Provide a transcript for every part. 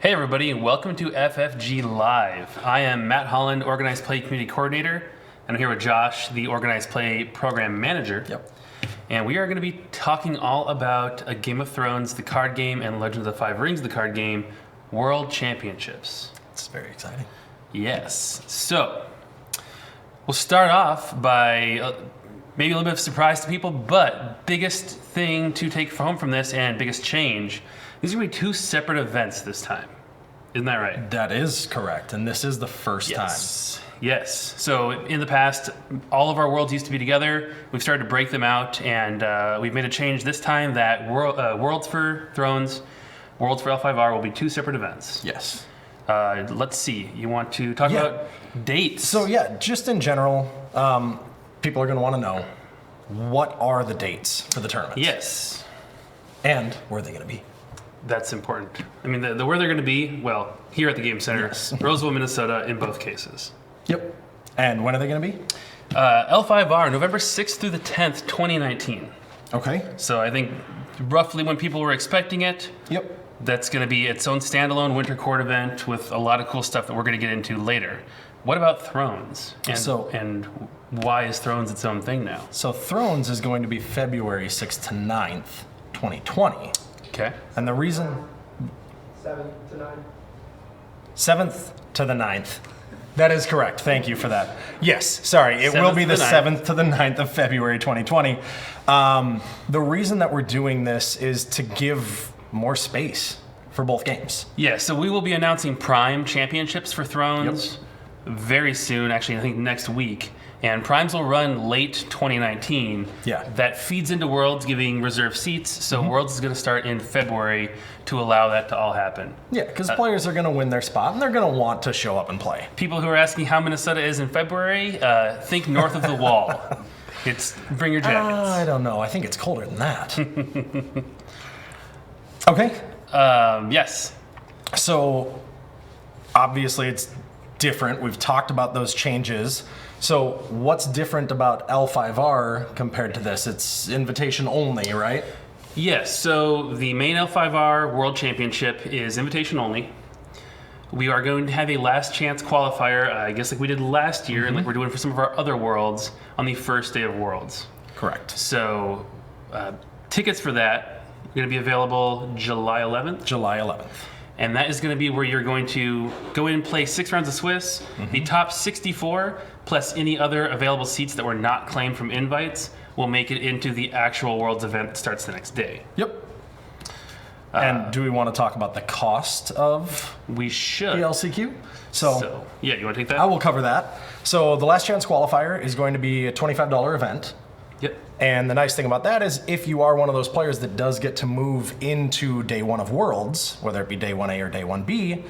Hey everybody, and welcome to FFG Live. I am Matt Holland, Organized Play Community Coordinator, and I'm here with Josh, the Organized Play Program Manager. Yep. And we are going to be talking all about a Game of Thrones, the card game, and Legend of the Five Rings, the card game, World Championships. It's very exciting. Yes. So, we'll start off by maybe a little bit of surprise to people, but biggest thing to take home from this and biggest change, these are going to be two separate events this time. Isn't that right? That is correct, and this is the first time. Yes. So in the past, all of our worlds used to be together. We've started to break them out, and we've made a change this time that Worlds for Thrones, Worlds for L5R will be two separate events. Yes. Let's see. You want to talk about dates? So just in general, people are going to want to know, what are the dates for the tournament? Yes. And where are they going to be? That's important. I mean, the where they're going to be, well, here at the Game Center, Yes. Roseville, Minnesota, in both cases. Yep. And when are they going to be? L5R, November 6th through the 10th, 2019. Okay. So I think roughly when people were expecting it, Yep. that's going to be its own standalone winter court event with a lot of cool stuff that we're going to get into later. What about Thrones? And why is Thrones its own thing now? So Thrones is going to be February 6th to 9th, 2020. Okay. And the reason... 7th to 9th. 7th to the 9th. That is correct. Thank you for that. Yes, sorry. It will 7th be to the the 9th. 7th to the 9th of February 2020. The reason that we're doing this is to give more space for both games. Yeah, so we will be announcing Prime championships for Thrones very soon, actually I think next week. And Primes will run late 2019. Yeah. That feeds into Worlds, giving reserved seats. So Worlds is going to start in February to allow that to all happen. Yeah, because players are going to win their spot and they're going to want to show up and play. People who are asking how Minnesota is in February, think north of the wall. It's bring your jackets. I don't know. I think it's colder than that. Okay. Yes. So obviously it's different. We've talked about those changes. So what's different about L5R compared to this? It's invitation only, right? Yes, so the main L5R World Championship is invitation only. We are going to have a last chance qualifier, I guess like we did last year and like we're doing for some of our other worlds on the first day of Worlds. Correct. So tickets for that are going to be available July 11th. July 11th. And that is going to be where you're going to go in and play 6 rounds of Swiss. The top 64, plus any other available seats that were not claimed from invites, will make it into the actual Worlds event that starts the next day. Yep. And do we want to talk about the cost of We should. the LCQ? So, yeah, you want to take that? I will cover that. So the last chance qualifier is going to be a $25 event. Yep. And the nice thing about that is if you are one of those players that does get to move into day one of Worlds, whether it be day 1A or day 1B,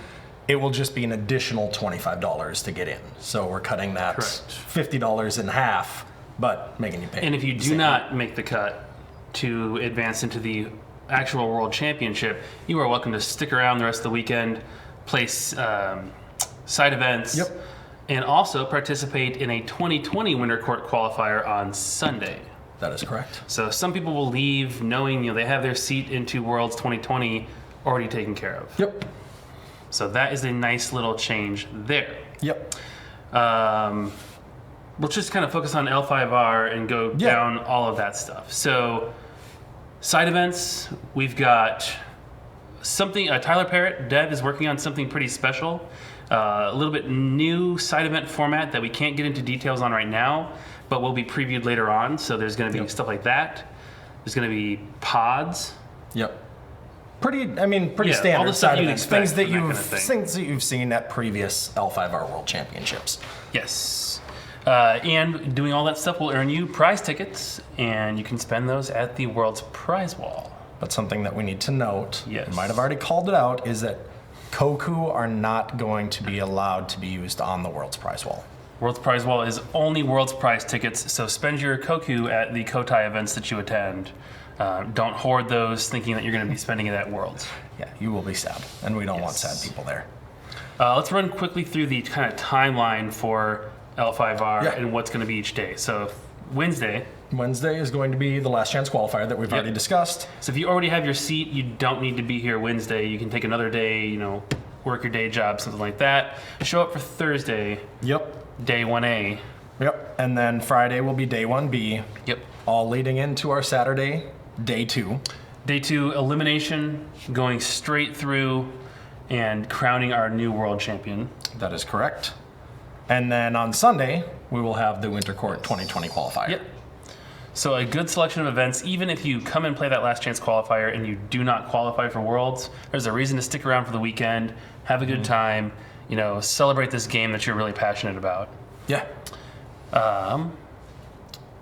it will just be an additional $25 to get in. So we're cutting that Correct. $50 in half, but making you pay. And if you do not make the cut to advance into the actual World Championship, you are welcome to stick around the rest of the weekend, play side events, Yep. and also participate in a 2020 Winter Court qualifier on Sunday. That is correct. So some people will leave knowing they have their seat into Worlds 2020 already taken care of. Yep. So that is a nice little change there. Yep. We'll just kind of focus on L5R and go down all of that stuff. So side events, we've got something, Tyler Parrott, Dev, is working on something pretty special. A little bit new side event format that we can't get into details on right now, but will be previewed later on. So there's going to be stuff like that. There's going to be pods. Yep. Pretty Yeah, standard all the stuff side you'd events. expect Things that from that you've kind of thing. things that you've seen at previous L5R World Championships. Yes. And doing all that stuff will earn you prize tickets, and you can spend those at the World's Prize Wall. But something that we need to note, Yes. you might have already called it out, is that Koku are not going to be allowed to be used on the World's Prize Wall. World's Prize Wall is only World's Prize tickets, so spend your Koku at the Kotai events that you attend. Don't hoard those thinking that you're going to be spending it at Worlds. Yeah, you will be sad, and we don't want Yes. sad people there. Let's run quickly through the kind of timeline for L5R Yeah. and what's going to be each day. So Wednesday. Wednesday is going to be the last chance qualifier that we've already discussed. So if you already have your seat, you don't need to be here Wednesday. You can take another day, work your day job, something like that. Show up for Thursday, Yep. day 1A. Yep. And then Friday will be day 1B. Yep. All leading into our Saturday, day 2. Day 2, elimination, going straight through and crowning our new world champion. That is correct. And then on Sunday, we will have the Winter Court 2020 qualifier. Yep. So a good selection of events. Even if you come and play that last chance qualifier and you do not qualify for Worlds, there's a reason to stick around for the weekend, have a good time, celebrate this game that you're really passionate about. Yeah.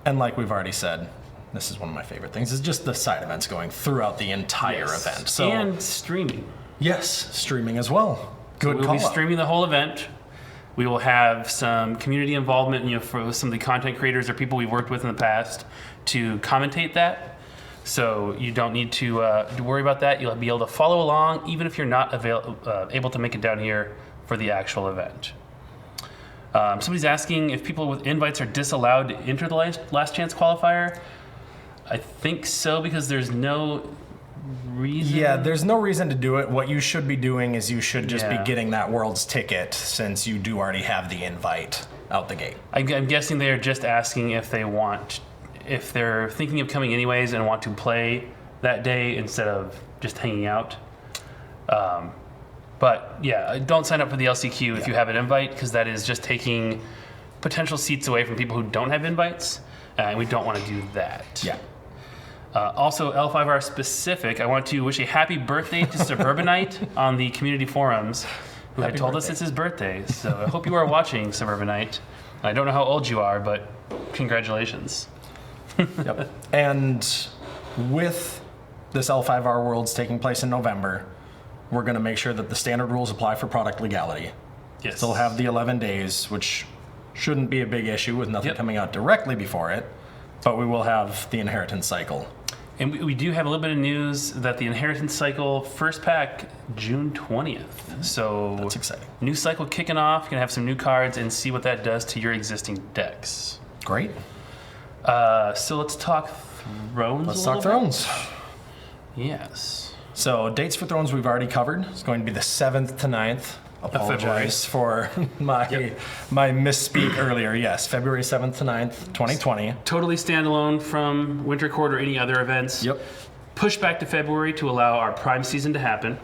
And like we've already said, this is one of my favorite things, is just the side events going throughout the entire event. So, and streaming. yes, streaming as well. Good We'll call be out. streaming the whole event. We will have some community involvement, for some of the content creators or people we've worked with in the past to commentate that. So you don't need to worry about that. You'll be able to follow along even if you're not able to make it down here for the actual event. Somebody's asking if people with invites are disallowed to enter the last chance qualifier. I think so, because there's no reason. Yeah, there's no reason to do it. What you should be doing is you should just be Yeah. getting that World's ticket, since you do already have the invite out the gate. I'm guessing they're just asking if they're thinking of coming anyways and want to play that day instead of just hanging out. But yeah, don't sign up for the LCQ if you have an invite, because that is just taking potential seats away from people who don't have invites, and we don't want to do that. Yeah. Also, L5R specific, I want to wish a happy birthday to Suburbanite on the community forums, who had Happy told us birthday. it's his birthday. So I hope you are watching, Suburbanite. I don't know how old you are, but congratulations. Yep. And with this L5R Worlds taking place in November, we're going to make sure that the standard rules apply for product legality. Yes. They'll have the 11 days, which shouldn't be a big issue with nothing Yep. coming out directly before it, but we will have the inheritance cycle. And we do have a little bit of news that the Inheritance Cycle first pack, June 20th. So That's exciting. new cycle kicking off. You're going to have some new cards and see what that does to your existing decks. Great. So let's talk Thrones. Let's a talk little Thrones. bit. Yes. So dates for Thrones we've already covered. It's going to be the 7th to 9th. Apologize for my misspeak earlier. Yes, February 7th to 9th, 2020. Totally standalone from Winter Court or any other events. Yep. Pushed back to February to allow our prime season to happen.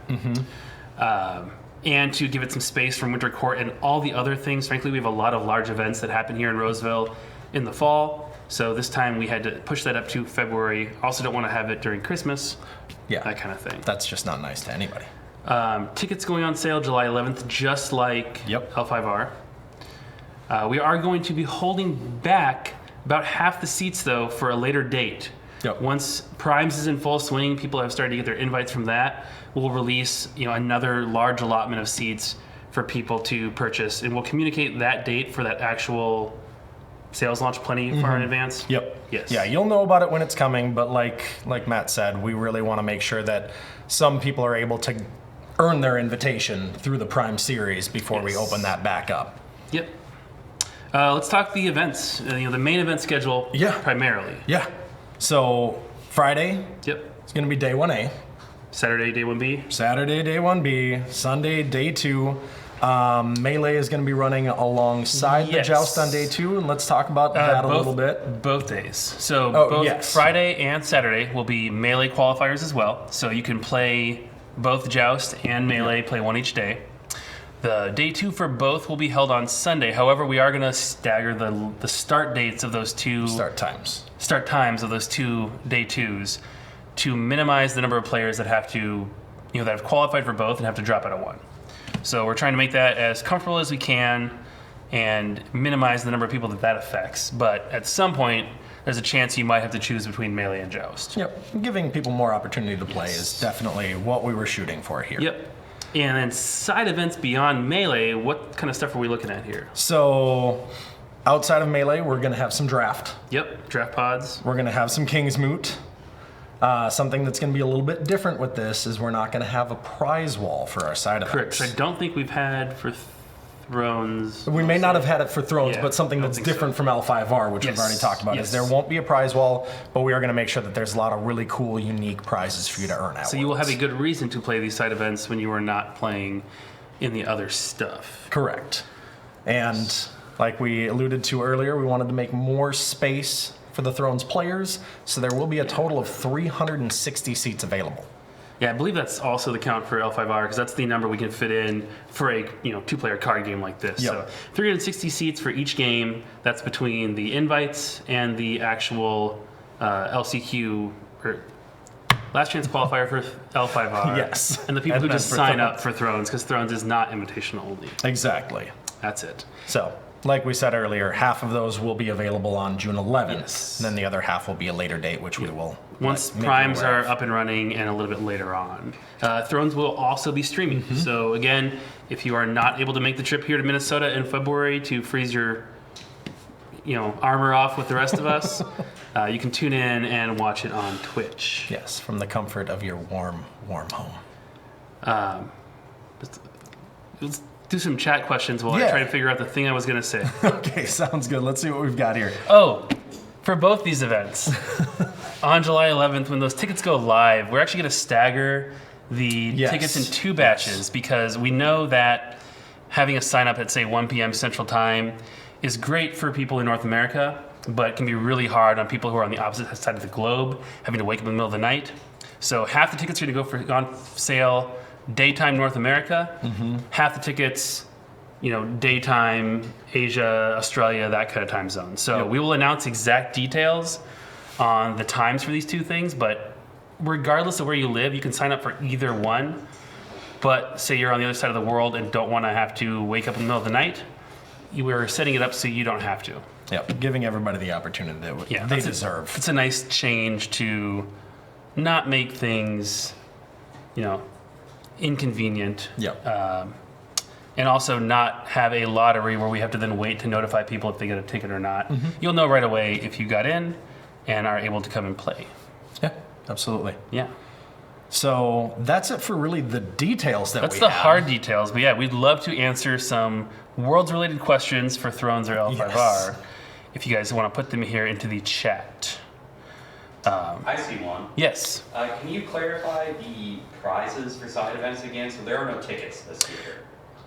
And to give it some space from Winter Court and all the other things. Frankly, we have a lot of large events that happen here in Roseville in the fall. So this time we had to push that up to February. Also don't want to have it during Christmas. Yeah. That kind of thing. That's just not nice to anybody. Tickets going on sale July 11th, just like Yep. L5R. We are going to be holding back about half the seats, though, for a later date. Yep. Once Primes is in full swing, people have started to get their invites from that. We'll release, another large allotment of seats for people to purchase, and we'll communicate that date for that actual sales launch plenty far in advance. Yep. Yes. Yeah, you'll know about it when it's coming, but like Matt said, we really want to make sure that some people are able to earn their invitation through the Prime series before we Yes. open that back up. Yep. Let's talk the events. The main event schedule. Yeah. Primarily. Yeah. So Friday Yep. is going to be day 1A. Saturday, day 1B. Saturday, day 1B. Sunday, day 2. Melee is going to be running alongside the Yes. Joust on day 2, and let's talk about that a little bit. Both days. So Oh, both yes. Friday and Saturday will be Melee qualifiers as well. So you can play both Joust and Melee, play one each day. The day 2 for both will be held on Sunday. However, we are going to stagger the start dates of those two Start times. start times of those two day 2s to minimize the number of players that have to, that have qualified for both and have to drop out of one. So we're trying to make that as comfortable as we can and minimize the number of people that affects. But at some point, there's a chance you might have to choose between Melee and Joust. Yep. Giving people more opportunity to play is definitely what we were shooting for here. Yep. And then side events beyond Melee, what kind of stuff are we looking at here? So outside of Melee, we're going to have some draft. Yep, draft pods. We're going to have some King's Moot. Something that's going to be a little bit different with this is we're not going to have a prize wall for our side Correct. events. Which I don't think we've had for Thrones. We may not have had it for Thrones, Yeah, but something I don't that's think so. different from L5R, which we've Yes, already talked about, yes. is there won't be a prize wall, but we are going to make sure that there's a lot of really cool, unique prizes for you to earn out. So you will have a good reason to play these side events when you are not playing in the other stuff. Correct. And like we alluded to earlier, we wanted to make more space for the Thrones players, so there will be a total of 360 seats available. Yeah, I believe that's also the count for L5R, because that's the number we can fit in for a two-player card game like this. Yep. So 360 seats for each game. That's between the invites and the actual LCQ, or last chance qualifier for L5R. Yes. And the people And who then just for sign Thrones. up for Thrones, because Thrones is not invitational only. Exactly. That's it. So, like we said earlier, half of those will be available on June 11th. Yes. And then the other half will be a later date, which we will Once make you primes aware are of. up and running and a little bit later on. Thrones will also be streaming. Mm-hmm. So again, if you are not able to make the trip here to Minnesota in February to freeze your armor off with the rest of us, you can tune in and watch it on Twitch. Yes, from the comfort of your warm home. Let's do some chat questions while I Yeah. try to figure out the thing I was going to say. Okay, sounds good. Let's see what we've got here. Oh, for both these events, on July 11th, when those tickets go live, we're actually going to stagger the Yes. tickets in two batches, because we know that having a sign up at, say, 1 p.m. Central Time is great for people in North America, but can be really hard on people who are on the opposite side of the globe, having to wake up in the middle of the night. So half the tickets are going to go on sale daytime North America, half the tickets, daytime Asia, Australia, that kind of time zone. So Yep. we will announce exact details on the times for these two things, but regardless of where you live, you can sign up for either one. But say you're on the other side of the world and don't want to have to wake up in the middle of the night, we're setting it up so you don't have to. Yep, giving everybody the opportunity that they that's deserve. It's a nice change to not make things, inconvenient. Yep. And also not have a lottery where we have to then wait to notify people if they get a ticket or not. You'll know right away if you got in and are able to come and play. Yeah, absolutely. Yeah. So that's it for really the details that That's we the have. hard details. But yeah, we'd love to answer some Worlds-related questions for Thrones or L5R. Yes. If you guys want to put them here into the chat. I see one. Yes. Can you clarify the prizes for side events again? So there are no tickets this year.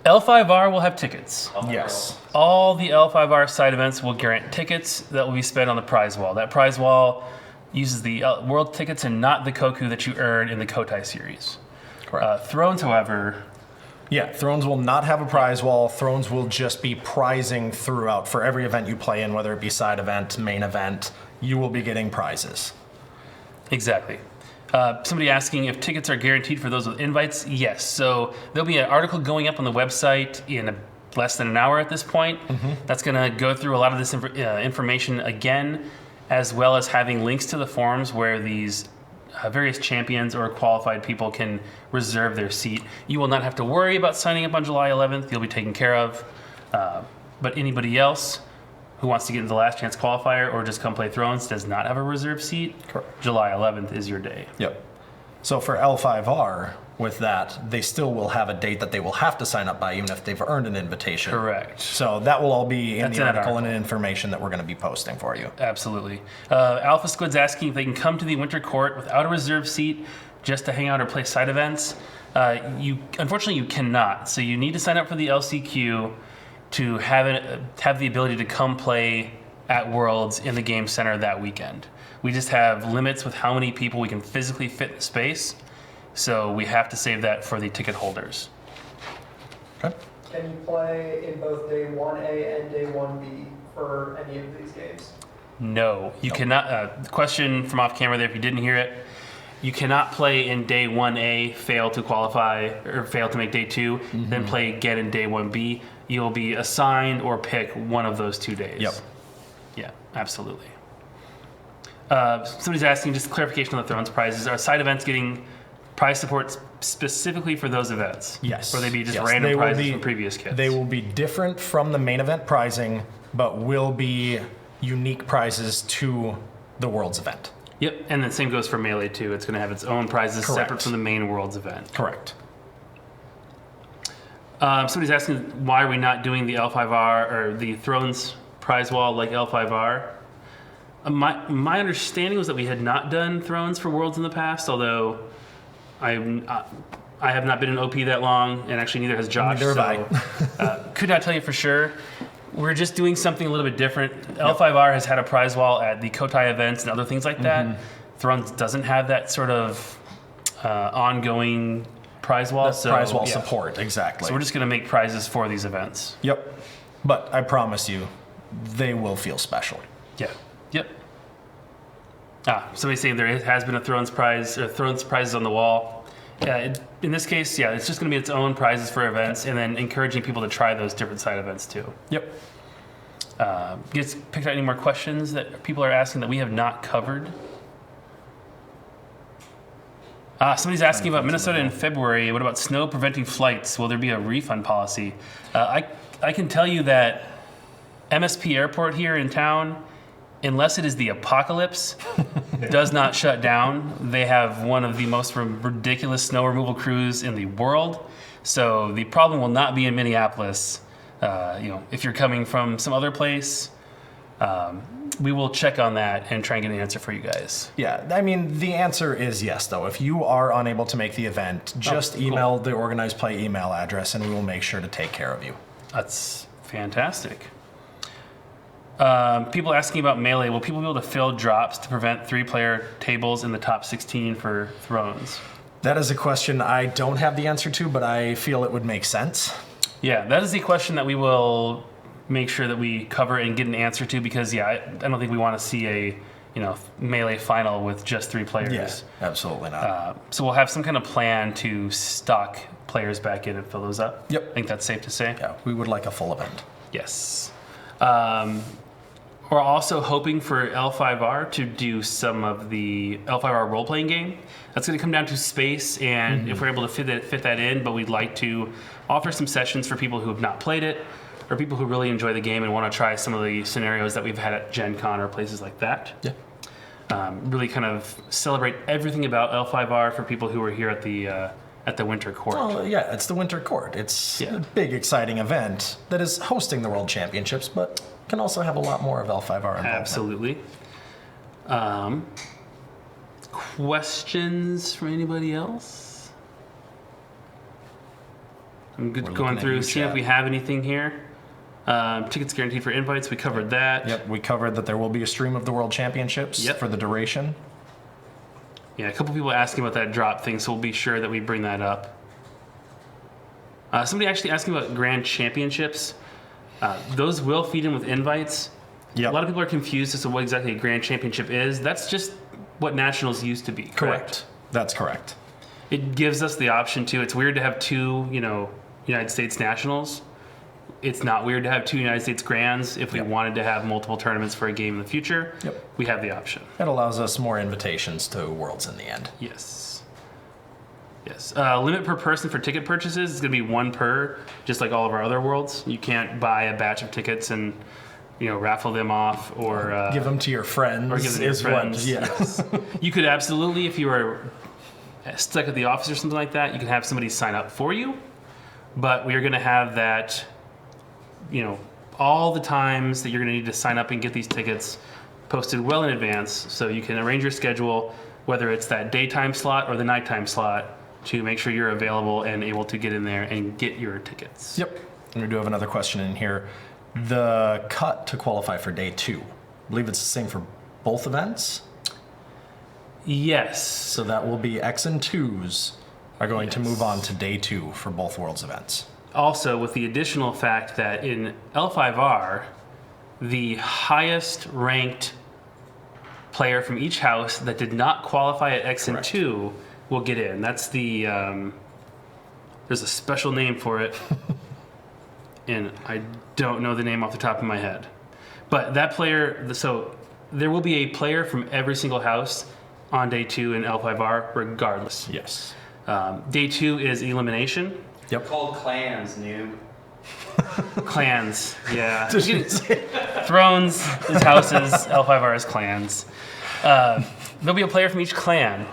L5R will have tickets. Yes. All the L5R side events will grant tickets that will be spent on the prize wall. That prize wall uses the world tickets and not the Koku that you earn in the Kotai series. Correct. Thrones, however, Yeah, Thrones will not have a prize wall. Thrones will just be prizing throughout for every event you play in, whether it be side event, main event. You will be getting prizes. exactly. Somebody asking if tickets are guaranteed for those with invites. Yes. So there'll be an article going up on the website in less than an hour at this point. That's going to go through a lot of this information again, as well as having links to the forums where these various champions or qualified people can reserve their seat. You will not have to worry about signing up on July 11th. You'll be taken care of. But anybody else who wants to get into the last chance qualifier or just come play Thrones does not have a reserved seat. Correct. July 11th is your day. Yep. So for L5R, with that, they still will have a date that they will have to sign up by, even if they've earned an invitation. Correct. So that will all be in That's the in that article and article. information that we're going to be posting for you. Absolutely. Alpha Squid's asking if they can come to the Winter Court without a reserved seat just to hang out or play side events. Unfortunately, you cannot. So you need to sign up for the LCQ to have the ability to come play at Worlds in the Game Center that weekend. We just have limits with how many people we can physically fit in the space, so we have to save that for the ticket holders. Okay. Can you play in both day 1A and day 1B for any of these games? No, you cannot. Question from off camera there, if you didn't hear it. You cannot play in day 1A, fail to qualify, or fail to make day 2, then play again in day 1B. You'll be assigned or pick one of those 2 days. Yep. Yeah, absolutely. Somebody's asking just clarification on the Thrones prizes. Are side events getting prize support specifically for those events? Yes. Or they be just Yes. random They will prizes be- from previous kits? They will be different from the main event prizing, but will be unique prizes to the Worlds event. Yep, and the same goes for Melee too. It's going to have its own prizes separate Correct. from the main Worlds event. Correct. Somebody's asking why are we not doing the L5R or the Thrones prize wall like L5R? My understanding was that we had not done Thrones for Worlds in the past, although I'm I have not been in OP that long, and actually neither has Josh. Neither have Could not tell you for sure. We're just doing something a little bit different. L5R has had a prize wall at the Kotai events and other things like that. Thrones doesn't have that sort of ongoing prize wall. Prize wall support, exactly. So we're just going to make prizes for these events. Yep. But I promise you, they will feel special. Yeah. Yep. Somebody's saying there has been a Thrones prize, or Thrones prizes on the wall. In this case, it's just going to be its own prizes for events, and then encouraging people to try those different side events too. Yep. Gets picked out any more questions that people are asking that we have not covered? Somebody's asking about Minnesota in February. What about snow preventing flights? Will there be a refund policy? I can tell you that MSP Airport here in town, unless it is the apocalypse, does not shut down. They have one of the most ridiculous snow removal crews in the world. So the problem will not be in Minneapolis. If you're coming from some other place, we will check on that and try and get an answer for you guys. Yeah, I mean, the answer is yes, though. If you are unable to make the event, just email the organized play email address and we will make sure to take care of you. That's fantastic. People asking about Melee. Will people be able to fill drops to prevent 3-player tables in the top 16 for Thrones? That is a question I don't have the answer to, but I feel it would make sense. Yeah, that is the question that we will make sure that we cover and get an answer to, because I don't think we want to see a Melee final with just 3 players. Yes, absolutely not. So we'll have some kind of plan to stock players back in and fill those up. Yep. I think that's safe to say. Yeah, we would like a full event. Yes. We're also hoping for L5R to do some of the L5R role-playing game. That's going to come down to space, and if we're able to fit that in, but we'd like to offer some sessions for people who have not played it, or people who really enjoy the game and want to try some of the scenarios that we've had at Gen Con or places like that. Yeah. Really kind of celebrate everything about L5R for people who were here at the Winter Court. Well, yeah, it's the Winter Court. It's a big, exciting event that is hosting the World Championships, but can also have a lot more of L5R involvement. Absolutely. Questions from anybody else? I'm going through, seeing if we have anything here. Tickets guaranteed for invites. We covered that. Yep, we covered that there will be a stream of the World Championships for the duration. Yeah, a couple people asking about that drop thing, so we'll be sure that we bring that up. Somebody actually asking about Grand Championships. Those will feed in with invites. Yep. A lot of people are confused as to what exactly a Grand Championship is. That's just what Nationals used to be, correct? That's correct. It gives us the option to, it's weird to have 2, United States Nationals. It's not weird to have 2 United States Grands. If we wanted to have multiple tournaments for a game in the future, we have the option. It allows us more invitations to Worlds in the end. Yes. Yes. Limit per person for ticket purchases is going to be 1 per, just like all of our other Worlds. You can't buy a batch of tickets and, raffle them off or... give them to your friends. Or give them to your friends. Yes. You could absolutely, if you were stuck at the office or something like that, you can have somebody sign up for you. But we are going to have that... all the times that you're going to need to sign up and get these tickets posted well in advance, so you can arrange your schedule, whether it's that daytime slot or the nighttime slot, to make sure you're available and able to get in there and get your tickets. Yep. And we do have another question in here. The cut to qualify for day 2. I believe it's the same for both events. Yes. So that will be X and 2s are going to move on to day 2 for both Worlds events. Also, with the additional fact that in L5R, the highest ranked player from each house that did not qualify at X and 2 will get in. That's the, there's a special name for it, and I don't know the name off the top of my head. But that player, so there will be a player from every single house on day 2 in L5R regardless. Yes. Day 2 is elimination. Yep. Called clans, noob. Clans, yeah. Thrones is houses, L5R is clans. There'll be a player from each clan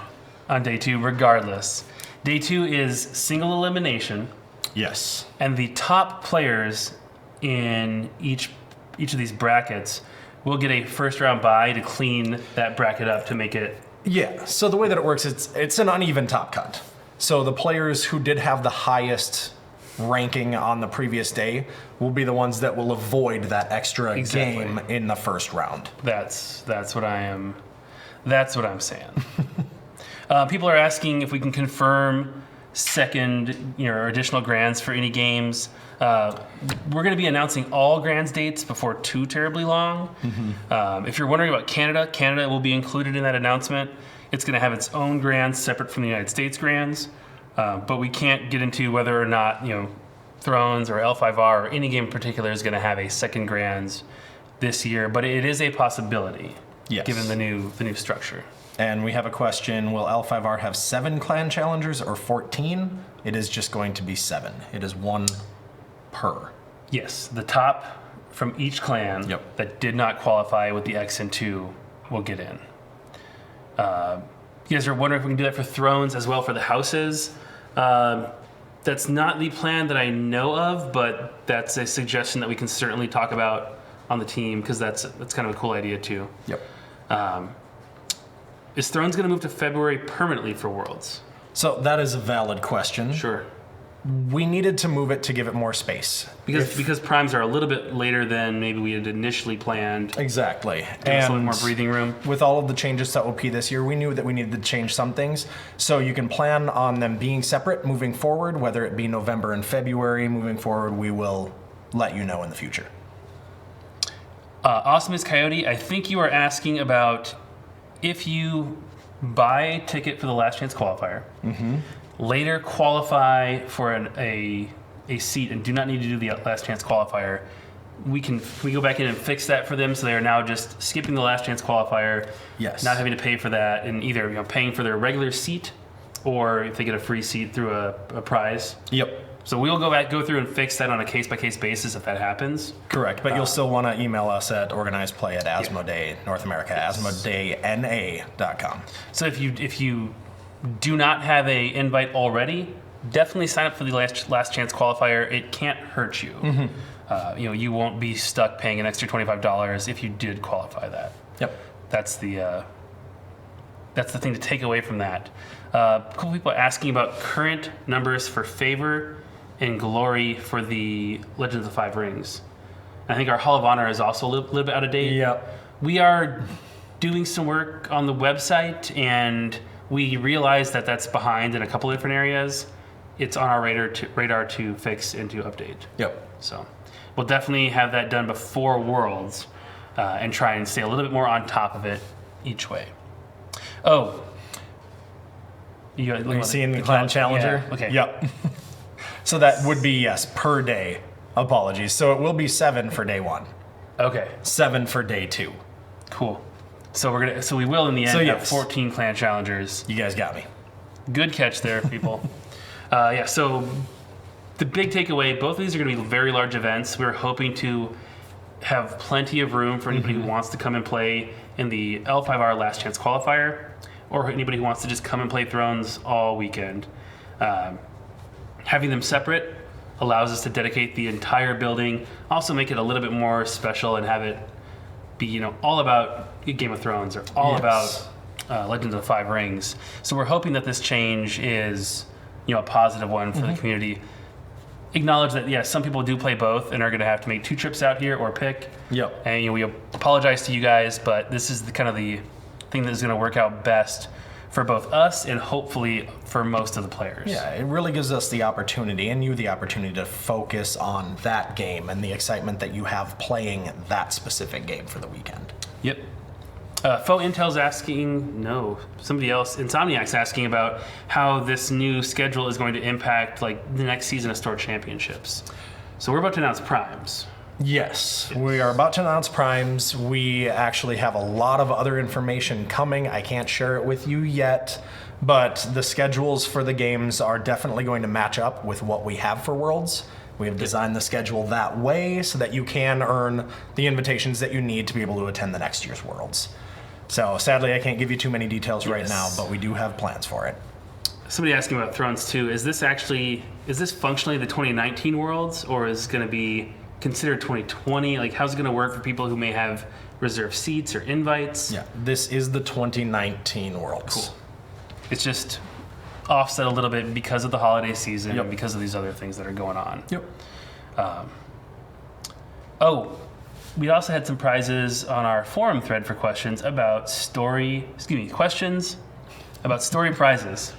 on day 2 regardless. Day 2 is single elimination. Yes. And the top players in each of these brackets will get a first round bye to clean that bracket up to make it... Yeah, so the way that it works, it's an uneven top cut. So the players who did have the highest ranking on the previous day will be the ones that will avoid that extra game in the first round. That's what I'm saying. People are asking if we can confirm second, or additional grands for any games. We're going to be announcing all grands dates before too terribly long. If you're wondering about Canada will be included in that announcement. It's going to have its own grands separate from the United States grands, but we can't get into whether or not Thrones or L5R or any game in particular is going to have a second grands this year. But it is a possibility, given the new structure. And we have a question, will L5R have 7 clan challengers or 14? It is just going to be 7. It is 1 per. Yes, the top from each clan that did not qualify with the X and 2 will get in. You guys are wondering if we can do that for Thrones as well for the houses. That's not the plan that I know of, but that's a suggestion that we can certainly talk about on the team, because that's kind of a cool idea too. Is Thrones going to move to February permanently for Worlds? So that is a valid question. Sure. We needed to move it to give it more space. Because primes are a little bit later than maybe we had initially planned. Exactly. Give us a little more breathing room. With all of the changes to OP this year, we knew that we needed to change some things. So you can plan on them being separate moving forward, whether it be November and February moving forward. We will let you know in the future. Awesome as Coyote, I think you are asking about if you buy a ticket for the last chance qualifier, later qualify for a seat and do not need to do the last chance qualifier, we go back in and fix that for them, so they are now just skipping the last chance qualifier, not having to pay for that, and either paying for their regular seat, or if they get a free seat through a prize. So we'll go through and fix that on a case-by-case basis if that happens. Correct, but you'll still want to email us at organizedplay@Asmodee North America, asmodee.na.com. So if you do not have a invite already, definitely sign up for the last chance qualifier. It can't hurt you. You won't be stuck paying an extra $25 if you did qualify that. That's the thing to take away from that. A couple people are asking about current numbers for favor and glory for the Legends of the Five Rings. I think our Hall of Honor is also a little bit out of date. We are doing some work on the website, and we realize that that's behind in a couple different areas. It's on our radar to fix and to update. So we'll definitely have that done before Worlds, and try and stay a little bit more on top of it each way. Oh. Are you seeing the clan challenger? Okay. So that would be, yes, per day. Apologies. So it will be 7 for day 1. Okay. 7 for day 2. Cool. So we will in the end have 14 clan challengers. You guys got me. Good catch there, people. So the big takeaway, both of these are going to be very large events. We're hoping to have plenty of room for anybody who wants to come and play in the L5R Last Chance Qualifier, or anybody who wants to just come and play Thrones all weekend. Having them separate allows us to dedicate the entire building, also make it a little bit more special and have it be, all about Game of Thrones or all about Legends of the Five Rings. So we're hoping that this change is, a positive one for the community. Acknowledge that, some people do play both and are going to have to make 2 trips out here or pick. And we apologize to you guys, but this is the thing that is going to work out best for both us and hopefully for most of the players. It really gives us the opportunity, and you the opportunity, to focus on that game and the excitement that you have playing that specific game for the weekend. Faux Intel's asking, somebody else, Insomniac's asking about how this new schedule is going to impact the next season of Store Championships. So we're about to announce primes. Yes, we are about to announce primes. We actually have a lot of other information coming. I can't share it with you yet, but the schedules for the games are definitely going to match up with what we have for Worlds. We have designed the schedule that way so that you can earn the invitations that you need to be able to attend the next year's Worlds. So sadly, I can't give you too many details right now, but we do have plans for it. Somebody asking about Thrones too. Is this functionally the 2019 Worlds, or is it going to be considered 2020? How's it going to work for people who may have reserved seats or invites? This is the 2019 Worlds. Cool. It's just offset a little bit because of the holiday season Yep. and because of these other things that are going on. Yep. We also had some prizes on our forum thread for questions about questions about story prizes.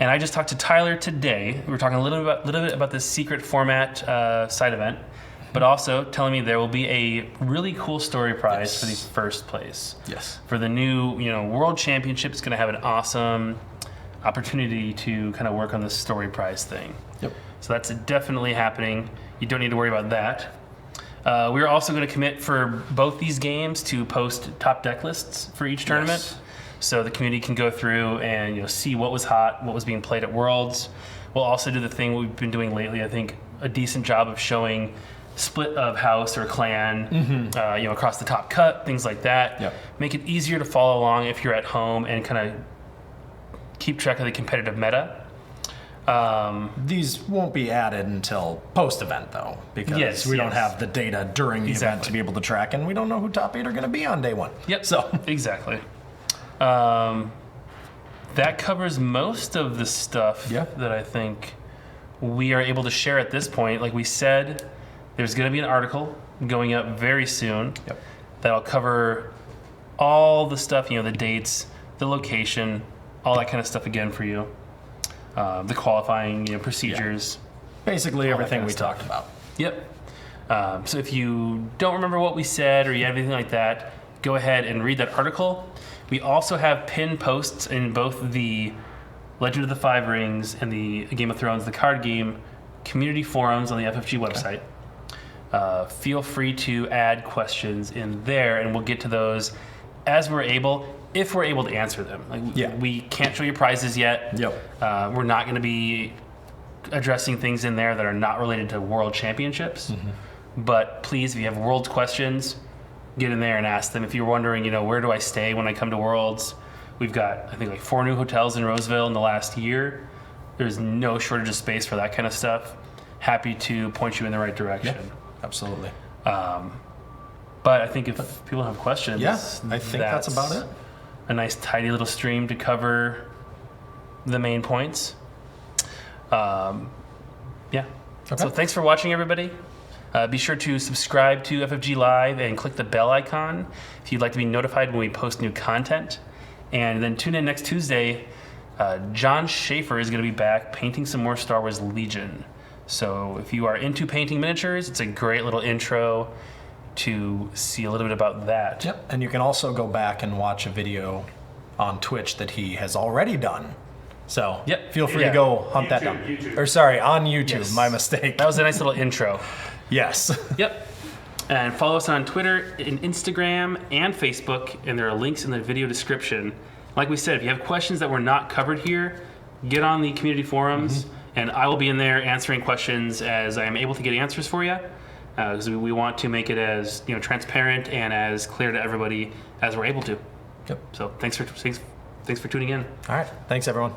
And I just talked to Tyler today. We were talking a little bit about this secret format side event, but also telling me there will be a really cool story prize for the first place. Yes. For the new, World Championship, it's going to have an awesome opportunity to kind of work on the story prize thing. Yep. So that's definitely happening. You don't need to worry about that. We're also going to commit for both these games to post top deck lists for each tournament. Yes. So the community can go through and see what was hot, what was being played at Worlds. We'll also do the thing we've been doing lately, I think, a decent job of showing split of house or clan, across the top cut, things like that. Yep. Make it easier to follow along if you're at home and kind of keep track of the competitive meta. These won't be added until post-event, though, because we don't have the data during the event to be able to track, and we don't know who top 8 are going to be on day 1. Yep. So exactly. That covers most of the stuff that I think we are able to share at this point. Like we said, there's going to be an article going up very soon that'll cover all the stuff, the dates, the location, all that kind of stuff again for you. The qualifying procedures. basically everything we talked about. Yep. So if you don't remember what we said or you have anything like that, go ahead and read that article. We also have pinned posts in both the Legend of the Five Rings and the Game of Thrones, the card game, community forums on the FFG website. Feel free to add questions in there, and we'll get to those as we're able, if we're able to answer them. We can't show you prizes yet. We're not going to be addressing things in there that are not related to World Championships. But please, if you have World questions, get in there and ask them. If you're wondering, where do I stay when I come to Worlds? We've got, I think, 4 new hotels in Roseville in the last year. There's no shortage of space for that kind of stuff. Happy to point you in the right direction. Absolutely. But I think if people have questions, I think that's about it. A nice tidy little stream to cover the main points. So thanks for watching, everybody. Be sure to subscribe to FFG Live and click the bell icon if you'd like to be notified when we post new content. And then tune in next Tuesday. John Schaefer is going to be back painting some more Star Wars Legion. So if you are into painting miniatures, it's a great little intro to see a little bit about that. And you can also go back and watch a video on Twitch that he has already done. So feel free to go hunt that down. YouTube. Or sorry, on YouTube, my mistake. That was a nice little intro. Yes. And follow us on Twitter and Instagram and Facebook, and there are links in the video description. Like we said, if you have questions that were not covered here, get on the community forums, and I will be in there answering questions as I am able to get answers for you. Because we want to make it as transparent and as clear to everybody as we're able to. So thanks for tuning in. All right. Thanks, everyone.